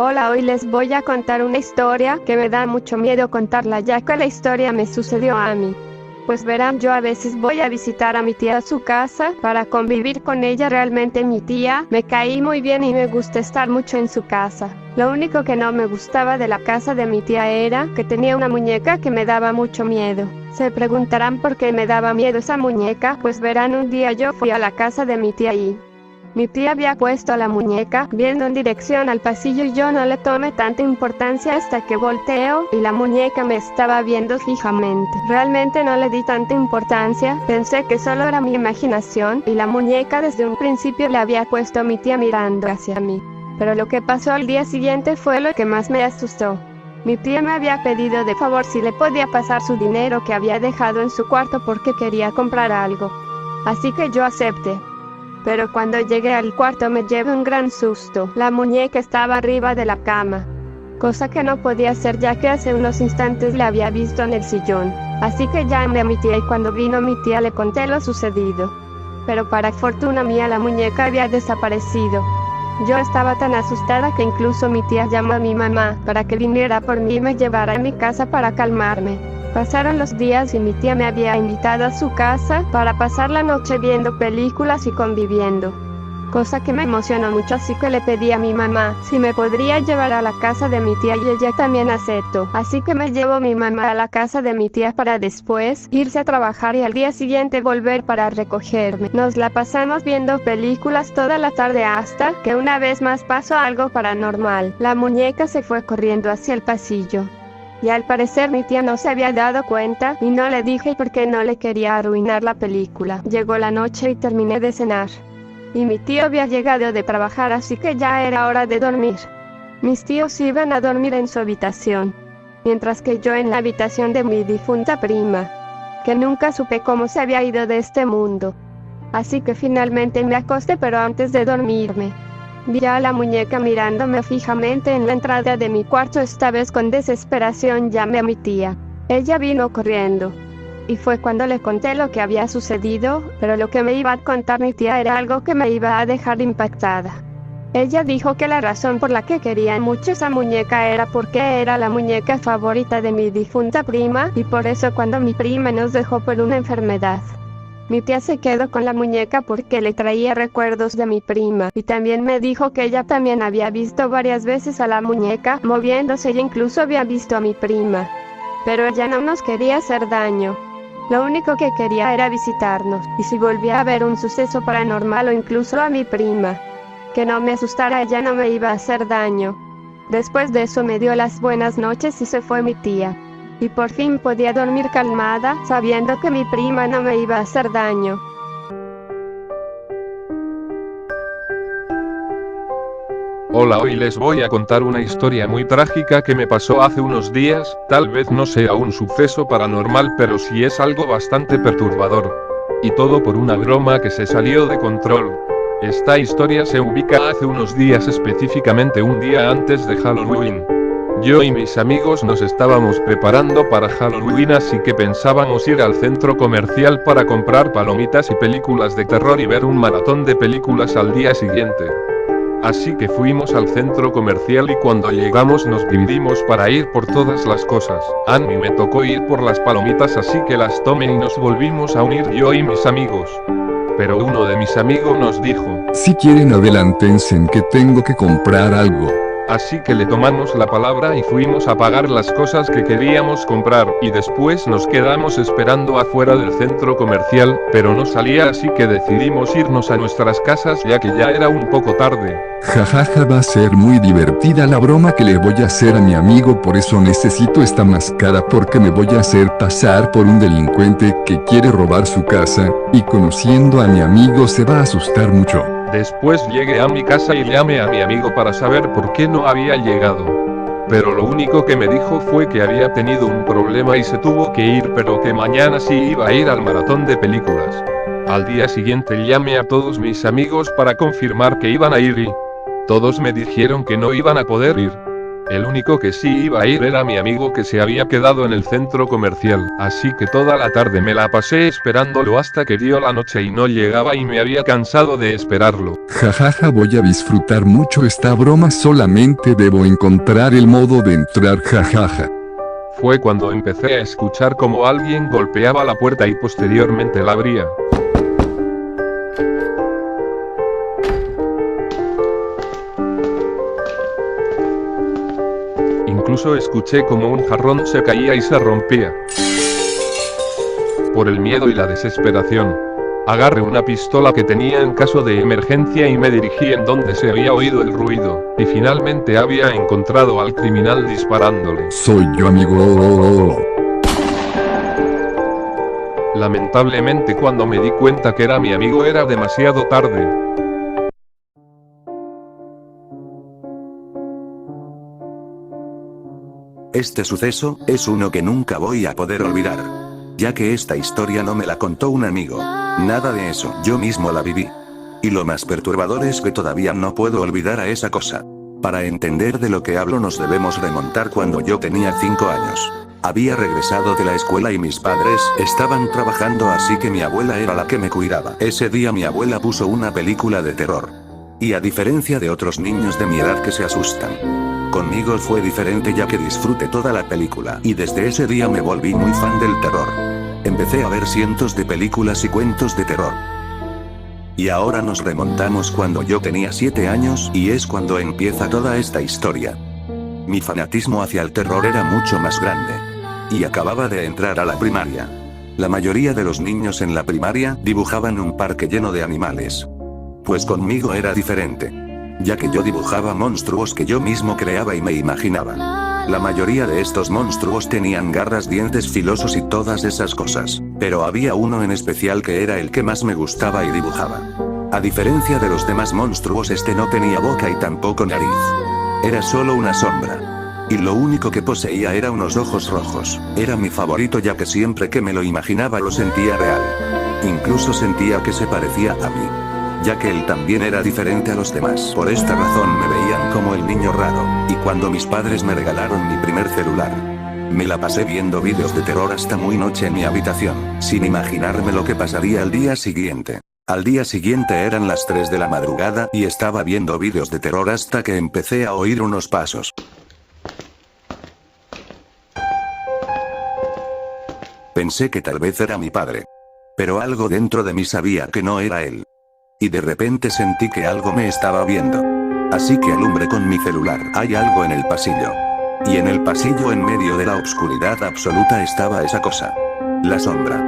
Hola, hoy les voy a contar una historia que me da mucho miedo contarla ya que la historia me sucedió a mí. Pues verán, yo a veces voy a visitar a mi tía a su casa para convivir con ella. Realmente mi tía me caí muy bien y me gusta estar mucho en su casa. Lo único que no me gustaba de la casa de mi tía era que tenía una muñeca que me daba mucho miedo. Se preguntarán por qué me daba miedo esa muñeca. Pues verán, un día yo fui a la casa de mi tía y mi tía había puesto la muñeca viendo en dirección al pasillo y yo no le tomé tanta importancia hasta que volteo y la muñeca me estaba viendo fijamente. Realmente no le di tanta importancia, pensé que solo era mi imaginación y la muñeca desde un principio la había puesto mi tía mirando hacia mí. Pero lo que pasó al día siguiente fue lo que más me asustó. Mi tía me había pedido de favor si le podía pasar su dinero que había dejado en su cuarto porque quería comprar algo. Así que yo acepté. Pero cuando llegué al cuarto me llevé un gran susto. La muñeca estaba arriba de la cama, cosa que no podía ser ya que hace unos instantes la había visto en el sillón. Así que llamé a mi tía y cuando vino mi tía le conté lo sucedido. Pero para fortuna mía la muñeca había desaparecido. Yo estaba tan asustada que incluso mi tía llamó a mi mamá para que viniera por mí y me llevara a mi casa para calmarme. Pasaron los días y mi tía me había invitado a su casa para pasar la noche viendo películas y conviviendo. Cosa que me emocionó mucho, así que le pedí a mi mamá si me podría llevar a la casa de mi tía y ella también aceptó. Así que me llevó mi mamá a la casa de mi tía para después irse a trabajar y al día siguiente volver para recogerme. Nos la pasamos viendo películas toda la tarde hasta que una vez más pasó algo paranormal. La muñeca se fue corriendo hacia el pasillo. Y al parecer mi tía no se había dado cuenta y no le dije porque no le quería arruinar la película. Llegó la noche y terminé de cenar. Y mi tío había llegado de trabajar, así que ya era hora de dormir. Mis tíos iban a dormir en su habitación, mientras que yo en la habitación de mi difunta prima, que nunca supe cómo se había ido de este mundo. Así que finalmente me acosté, pero antes de dormirme vi a la muñeca mirándome fijamente en la entrada de mi cuarto. Esta vez con desesperación llamé a mi tía. Ella vino corriendo. Y fue cuando le conté lo que había sucedido, pero lo que me iba a contar mi tía era algo que me iba a dejar impactada. Ella dijo que la razón por la que quería mucho esa muñeca era porque era la muñeca favorita de mi difunta prima, y por eso cuando mi prima nos dejó por una enfermedad, mi tía se quedó con la muñeca porque le traía recuerdos de mi prima, y también me dijo que ella también había visto varias veces a la muñeca moviéndose y incluso había visto a mi prima. Pero ella no nos quería hacer daño. Lo único que quería era visitarnos, y si volvía a ver un suceso paranormal o incluso a mi prima, que no me asustara, ella no me iba a hacer daño. Después de eso me dio las buenas noches y se fue mi tía. Y por fin podía dormir calmada, sabiendo que mi prima no me iba a hacer daño. Hola, hoy les voy a contar una historia muy trágica que me pasó hace unos días. Tal vez no sea un suceso paranormal, pero sí es algo bastante perturbador. Y todo por una broma que se salió de control. Esta historia se ubica hace unos días, específicamente un día antes de Halloween. Yo y mis amigos nos estábamos preparando para Halloween, así que pensábamos ir al centro comercial para comprar palomitas y películas de terror y ver un maratón de películas al día siguiente. Así que fuimos al centro comercial y cuando llegamos nos dividimos para ir por todas las cosas. A mí me tocó ir por las palomitas, así que las tomé y nos volvimos a unir yo y mis amigos. Pero uno de mis amigos nos dijo: si quieren adelántense, que tengo que comprar algo. Así que le tomamos la palabra y fuimos a pagar las cosas que queríamos comprar, y después nos quedamos esperando afuera del centro comercial, pero no salía, así que decidimos irnos a nuestras casas ya que ya era un poco tarde. Jajaja, va a ser muy divertida la broma que le voy a hacer a mi amigo, por eso necesito esta máscara porque me voy a hacer pasar por un delincuente que quiere robar su casa, y conociendo a mi amigo se va a asustar mucho. Después llegué a mi casa y llamé a mi amigo para saber por qué no había llegado. Pero lo único que me dijo fue que había tenido un problema y se tuvo que ir, pero que mañana sí iba a ir al maratón de películas. Al día siguiente llamé a todos mis amigos para confirmar que iban a ir y todos me dijeron que no iban a poder ir. El único que sí iba a ir era mi amigo que se había quedado en el centro comercial, así que toda la tarde me la pasé esperándolo hasta que dio la noche y no llegaba y me había cansado de esperarlo. Jajaja, voy a disfrutar mucho esta broma, solamente debo encontrar el modo de entrar, jajaja. Fue cuando empecé a escuchar como alguien golpeaba la puerta y posteriormente la abría. Incluso escuché como un jarrón se caía y se rompía. Por el miedo y la desesperación, agarré una pistola que tenía en caso de emergencia y me dirigí en donde se había oído el ruido, y finalmente había encontrado al criminal disparándole. Soy yo, amigo. Lamentablemente cuando me di cuenta que era mi amigo era demasiado tarde. Este suceso es uno que nunca voy a poder olvidar, ya que esta historia no me la contó un amigo. Nada de eso, yo mismo la viví. Y lo más perturbador es que todavía no puedo olvidar a esa cosa. Para entender de lo que hablo nos debemos remontar cuando yo tenía 5 años. Había regresado de la escuela y mis padres estaban trabajando, así que mi abuela era la que me cuidaba. Ese día mi abuela puso una película de terror. Y a diferencia de otros niños de mi edad que se asustan, conmigo fue diferente, ya que disfruté toda la película y desde ese día me volví muy fan del terror. Empecé a ver cientos de películas y cuentos de terror. Y ahora nos remontamos cuando yo tenía 7 años y es cuando empieza toda esta historia. Mi fanatismo hacia el terror era mucho más grande. Y acababa de entrar a la primaria. La mayoría de los niños en la primaria dibujaban un parque lleno de animales. Pues conmigo era diferente, ya que yo dibujaba monstruos que yo mismo creaba y me imaginaba. La mayoría de estos monstruos tenían garras, dientes filosos y todas esas cosas, pero había uno en especial que era el que más me gustaba y dibujaba. A diferencia de los demás monstruos, este no tenía boca y tampoco nariz. Era solo una sombra. Y lo único que poseía era unos ojos rojos. Era mi favorito, ya que siempre que me lo imaginaba lo sentía real. Incluso sentía que se parecía a mí, ya que él también era diferente a los demás. Por esta razón me veían como el niño raro, y cuando mis padres me regalaron mi primer celular, me la pasé viendo vídeos de terror hasta muy noche en mi habitación, sin imaginarme lo que pasaría al día siguiente. Al día siguiente eran las 3 de la madrugada y estaba viendo vídeos de terror hasta que empecé a oír unos pasos. Pensé que tal vez era mi padre, pero algo dentro de mí sabía que no era él. Y de repente sentí que algo me estaba viendo. Así que alumbré con mi celular. Hay algo en el pasillo. Y en el pasillo, en medio de la oscuridad absoluta, estaba esa cosa. La sombra.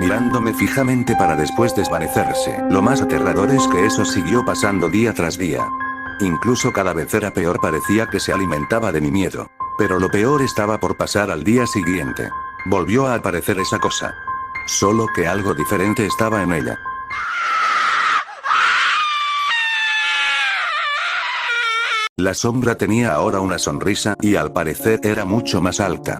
Mirándome fijamente para después desvanecerse. Lo más aterrador es que eso siguió pasando día tras día. Incluso cada vez era peor, parecía que se alimentaba de mi miedo. Pero lo peor estaba por pasar al día siguiente. Volvió a aparecer esa cosa. Solo que algo diferente estaba en ella. La sombra tenía ahora una sonrisa y al parecer era mucho más alta.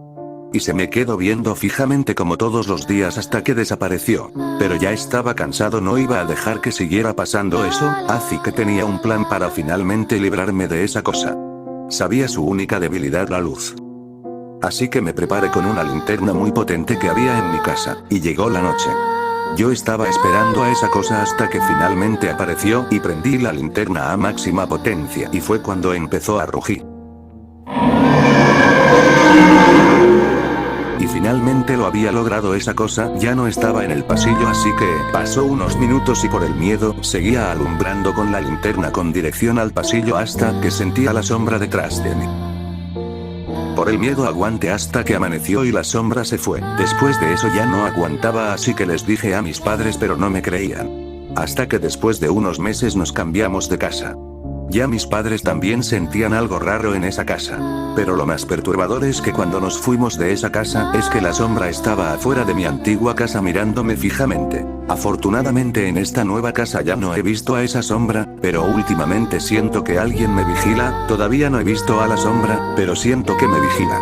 Y se me quedó viendo fijamente como todos los días hasta que desapareció. Pero ya estaba cansado, no iba a dejar que siguiera pasando eso, así que tenía un plan para finalmente librarme de esa cosa. Sabía su única debilidad, la luz. Así que me preparé con una linterna muy potente que había en mi casa, y llegó la noche. Yo estaba esperando a esa cosa hasta que finalmente apareció y prendí la linterna a máxima potencia y fue cuando empezó a rugir. Y finalmente lo había logrado, esa cosa ya no estaba en el pasillo, así que pasó unos minutos y por el miedo seguía alumbrando con la linterna con dirección al pasillo hasta que sentía la sombra detrás de mí. Por el miedo aguanté hasta que amaneció y la sombra se fue. Después de eso ya no aguantaba, así que les dije a mis padres, pero no me creían. Hasta que después de unos meses nos cambiamos de casa. Ya mis padres también sentían algo raro en esa casa. Pero lo más perturbador es que cuando nos fuimos de esa casa, es que la sombra estaba afuera de mi antigua casa mirándome fijamente. Afortunadamente en esta nueva casa ya no he visto a esa sombra, pero últimamente siento que alguien me vigila. Todavía no he visto a la sombra, pero siento que me vigila.